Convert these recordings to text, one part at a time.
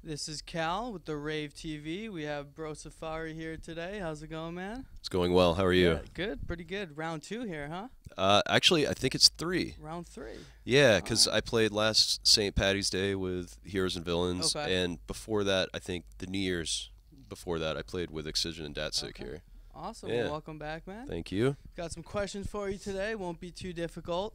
This is Cal with the Rave TV. We have Bro Safari here today. How's it going, man? It's going well. How are you? Yeah, good, pretty good. Round two here, huh? Actually, I think it's three. Round three. Yeah, All 'cause right. I played last St. Patty's Day with Heroes and Villains, Okay. and before that, I think the New Year's before that, I played with Excision and Datsik Okay. here. Awesome. Well, Yeah, welcome back, man. thank you. Got some questions for you today. Won't be too difficult.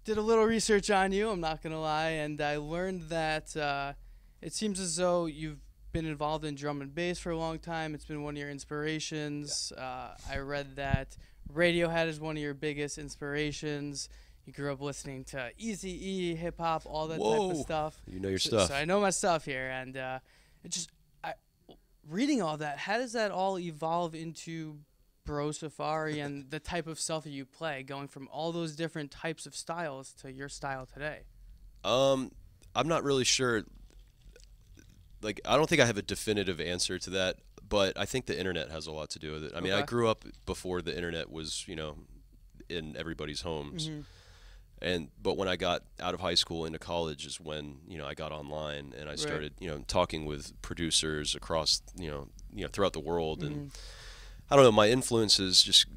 Did a little research on you, I'm not going to lie, and I learned that it seems as though you've been involved in drum and bass for a long time. It's been one of your inspirations. I read that Radiohead is one of your biggest inspirations. You grew up listening to Eazy-E, hip hop, all that type of Whoa, stuff. you know your So stuff. I know my stuff here, and it just I reading all that. How does that all evolve into Bro Safari and the type of stuff that you play, going from all those different types of styles to your style today? Um, I'm not really sure. Like, I don't think I have a definitive answer to that, but I think the internet has a lot to do with it. I mean, I Okay. grew up before the internet was, in everybody's homes. Hmm. And but when I got out of high school into college is when I got online and I Right. started talking with producers across throughout the world. Hmm. And I don't know, my influences just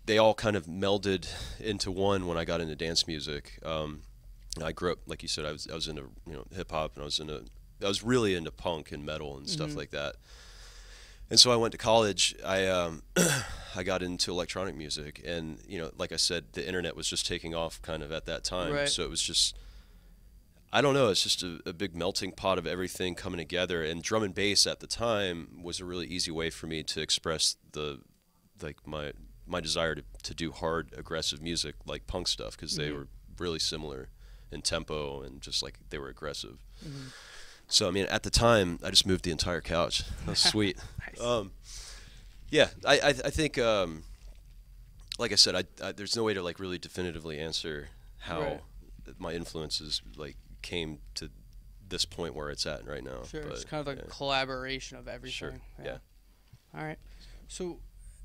they all kind of melded into one when I got into dance music. I grew up, like you said, I was into hip hop, and I was really into punk and metal and stuff Hmm. like that. And so I went to college. I got into electronic music, and like I said, the internet was just taking off kind of at that time. Right. So it was just, I don't know, it's just a big melting pot of everything coming together. And drum and bass at the time was a really easy way for me to express my desire to do hard, aggressive music like punk stuff, because they Hmm. were really similar in tempo and just like they were aggressive. Hmm. So I mean, at the time, I just moved the entire couch. That was sweet. Nice. Um, yeah, I think like I said, there's no way to like really definitively answer how Right. my influences like came to this point where it's at right now. Sure. It's But kind of like yeah, a collaboration of sure, everything. Yeah. yeah, All right. So,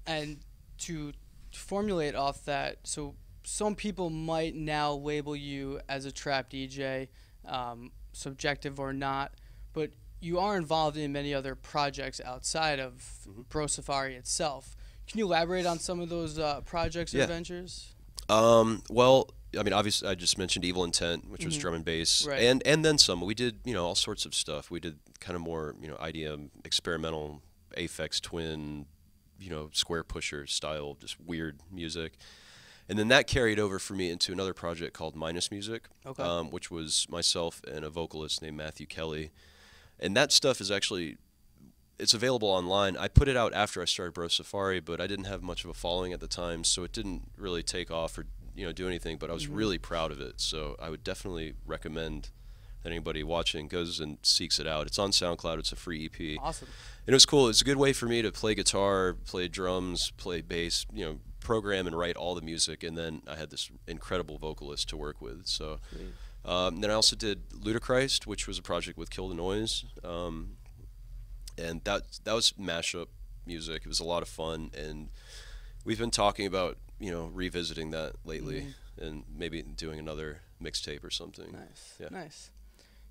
and to formulate off that, so some people might now label you as a trap DJ, subjective or not, but you are involved in many other projects outside of hmm Pro Safari itself. Can you elaborate on some of those projects or yeah. ventures? Well, I mean, obviously, I just mentioned Evil Intent, which was Hmm. drum and bass, Right. and then some. We did all sorts of stuff. We did kind of more IDM, experimental, Aphex Twin, Square Pusher style, just weird music. And then that carried over for me into another project called Minus Music, Okay. which was myself and a vocalist named Matthew Kelly. And that stuff is actually it's available online. I put it out after I started Bro Safari, but I didn't have much of a following at the time, so it didn't really take off or do anything. But I was Hmm. really proud of it, so I would definitely recommend that anybody watching goes and seeks it out. It's on SoundCloud. It's a free EP, and Awesome. it was cool. It's a good way for me to play guitar, play drums, play bass, program and write all the music, and then I had this incredible vocalist to work with. So Sweet. then I also did Ludachrist, which was a project with Kill the Noise. And that was mashup music. It was a lot of fun, and we've been talking about revisiting that lately, Hmm. and maybe doing another mixtape or something. Nice. Yeah. Nice.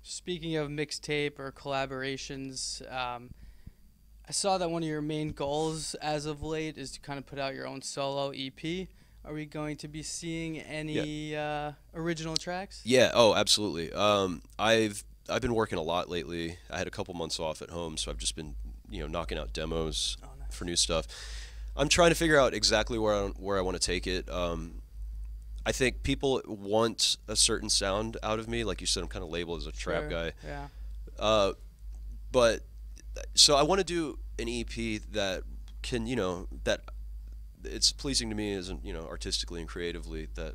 Speaking of mixtape or collaborations, I saw that one of your main goals as of late is to kind of put out your own solo EP. Are we going to be seeing Yeah. any original tracks? Yeah. Oh, absolutely. I've been working a lot lately. I had a couple months off at home, so I've just been knocking out demos Oh, for nice. new stuff. I'm trying to figure out exactly where I want to take it. I think people want a certain sound out of me. Like you said, I'm kind of labeled as a trap Sure. guy. Yeah. Uh, but so I want to do an EP that can, that it's pleasing to me as artistically and creatively, that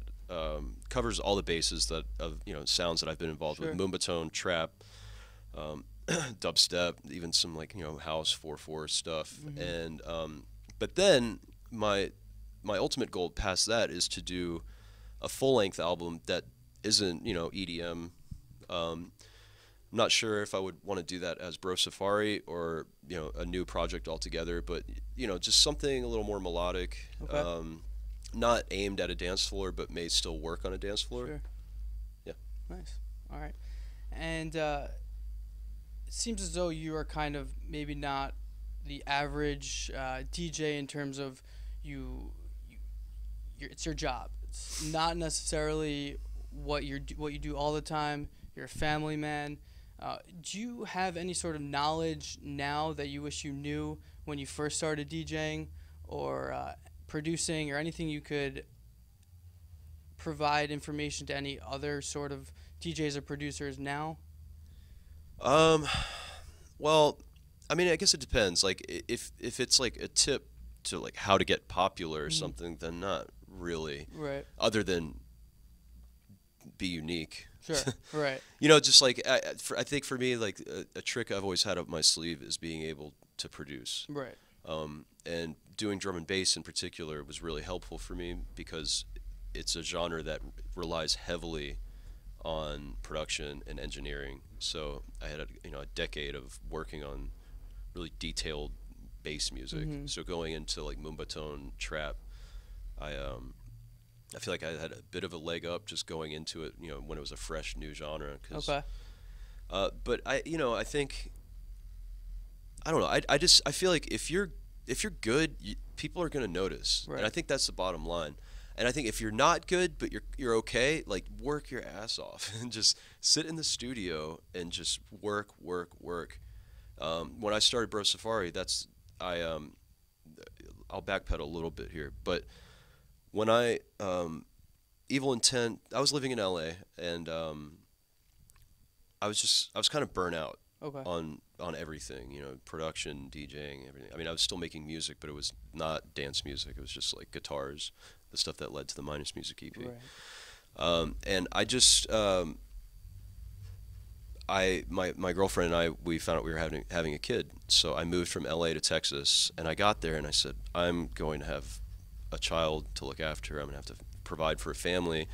covers all the bases that of sounds that I've been involved with: Sure. moombahton, trap, dubstep, even some like house 4/4 stuff. Hmm. And but then my ultimate goal past that is to do a full length album that isn't EDM. I'm not sure if I would want to do that as Bro Safari or a new project altogether, but just something a little more melodic, Okay. not aimed at a dance floor, but may still work on a dance floor. Sure. Yeah. Nice. All right. And seems as though you are kind of maybe not the average DJ in terms of you, it's your job. It's not necessarily what you do all the time. You're a family man. Do you have any sort of knowledge now that you wish you knew when you first started DJing or producing, or anything you could provide information to any other sort of DJs or producers now? Um, well, I mean, I guess it depends. Like, if it's like a tip to like how to get popular or something, then not really. Right. Other than be unique. Sure. Right. You know, just like I think for me, like a trick I've always had up my sleeve is being able to produce. Right. And doing drum and bass in particular was really helpful for me because it's a genre that relies heavily on production and engineering. So I had a decade of working on really detailed bass music. So going into like Moombahton trap, I feel like I had a bit of a leg up just going into it, when it was a fresh new genre. Okay. But I think, I don't know. I feel like if you're good, people are gonna notice, Right. and I think that's the bottom line. And I think if you're not good, but you're okay, like work your ass off and just sit in the studio and just work. When I started Bro Safari, I'll backpedal a little bit here, but when Evil Intent, I was living in LA, and I was kind of burnt out Okay. on everything, production, DJing, everything. I mean, I was still making music, but it was not dance music. It was just like guitars, the stuff that led to the Minus Music EP. Right. And I just, my girlfriend and I, we found out we were having a kid. So I moved from LA to Texas, and I got there and I said, I'm going to have a child to look after. I'm going to have to provide for a family.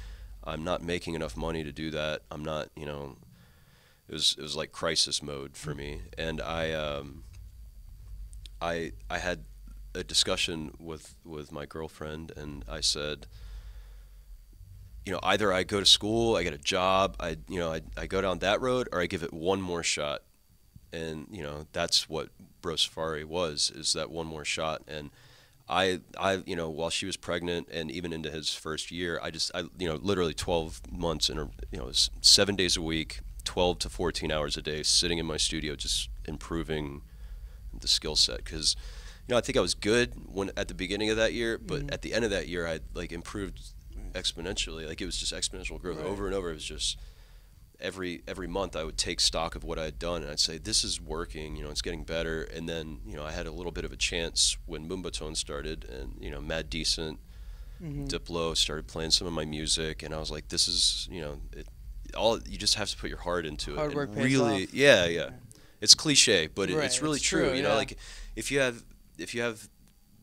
I'm not making enough money to do that. I'm not, it was like crisis mode for me. And I had a discussion with my girlfriend, and I said, either I go to school, I get a job, I go down that road, or I give it one more shot. And that's what Bro Safari is that one more shot. And I while she was pregnant and even into his first year, I literally 12 months in 7 days a week, 12 to 14 hours a day, sitting in my studio just improving the skill set. Because I think I was good at the beginning of that year, but at the end of that year I like improved exponentially. Like it was just exponential growth. Right. Over and over. It was just every month I would take stock of what I had done, and I'd say, this is working, it's getting better. And then I had a little bit of a chance when Moombahton started, and Mad Decent, Diplo started playing some of my music, and I was like, this is you just have to put your heart into it. Hard work pays really off. Yeah. It's cliche, but Right, it's really it's true. true, yeah. Like if you have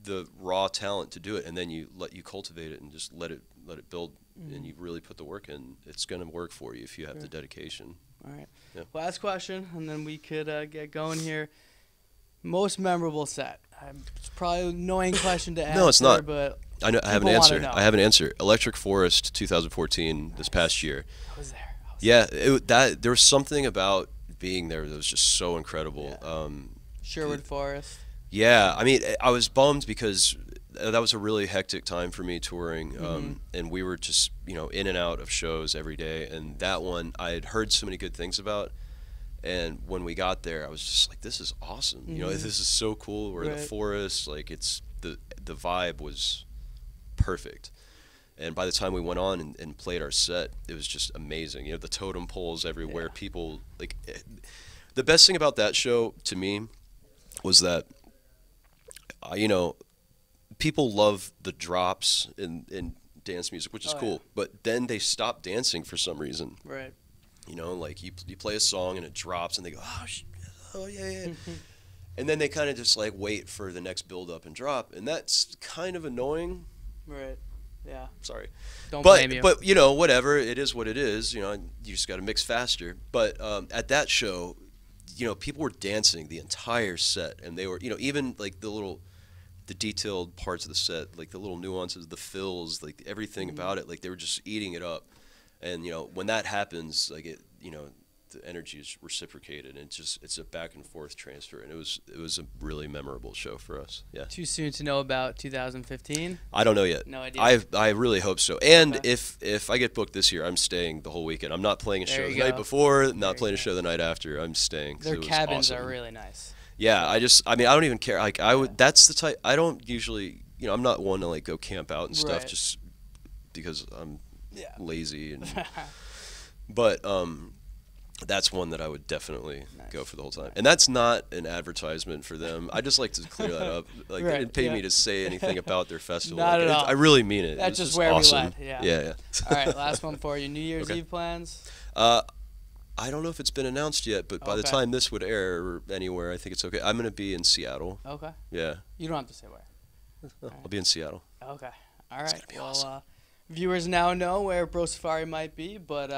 the raw talent to do it, and then you cultivate it and just let it build, and you really put the work in, it's going to work for you if you have the dedication. All right. Yeah. Last question, and then we could get going here. Most memorable set. It's probably an annoying question to answer. No, it's not. But I know. I have an people wanna answer. know. I have an answer. Electric Forest 2014, this past year. I was there. Yeah, there was something about being there that was just so incredible. Yeah. Sherwood Forest. Yeah, I mean, I was bummed because that was a really hectic time for me touring, and we were just in and out of shows every day. And that one I had heard so many good things about, and when we got there, I was just like, "This is awesome! This is so cool. We're in the forest. Like it's the vibe was perfect." And by the time we went on and played our set, it was just amazing. The totem poles everywhere. Yeah. People like the best thing about that show to me was that people love the drops in dance music, which is cool. Yeah. But then they stop dancing for some reason. Right. Like you play a song and it drops, and they go, oh yeah. And then they kind of just like wait for the next build up and drop, and that's kind of annoying. Right. Yeah. Sorry. Don't blame you. But whatever, it is what it is. You just got to mix faster. But at that show, people were dancing the entire set, and they were, even like the detailed parts of the set, like the little nuances, the fills, like everything about it, like they were just eating it up. And when that happens, like the energy is reciprocated, and it's a back and forth transfer, and it was a really memorable show for us. Yeah. Too soon to know about 2015? I don't know yet. No idea. I really hope so. And Okay. if I get booked this year, I'm staying the whole weekend. I'm not playing a There show you the night go. before, not There playing you a show the night after. I'm staying. 'cause Their it was cabins awesome. are really nice. Yeah, I mean, I don't even care. Like, I would. That's the type. I don't usually. I'm not one to like go camp out and stuff Right. just because I'm Yeah. lazy. But that's one that I would definitely go for the whole time. Nice. And that's not an advertisement for them. I just like to clear that up. Like, Right, they didn't pay yeah. me to say anything about their festival. Not Like, at all. I really mean it. That's It's just where we awesome. led, yeah. Yeah. All right, last one for you. New Year's Okay. Eve plans? I don't know if it's been announced yet, but by the Okay. time this would air anywhere, I think it's okay. I'm going to be in Seattle. Okay. Yeah. You don't have to say where. I'll be in Seattle. Okay. All right. gonna be Well, awesome. viewers now know where Bro Safari might be, but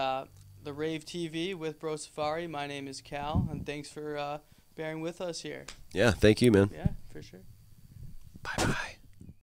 the Rave TV with Bro Safari. My name is Cal, and thanks for bearing with us here. Yeah, thank you, man. Yeah, for sure.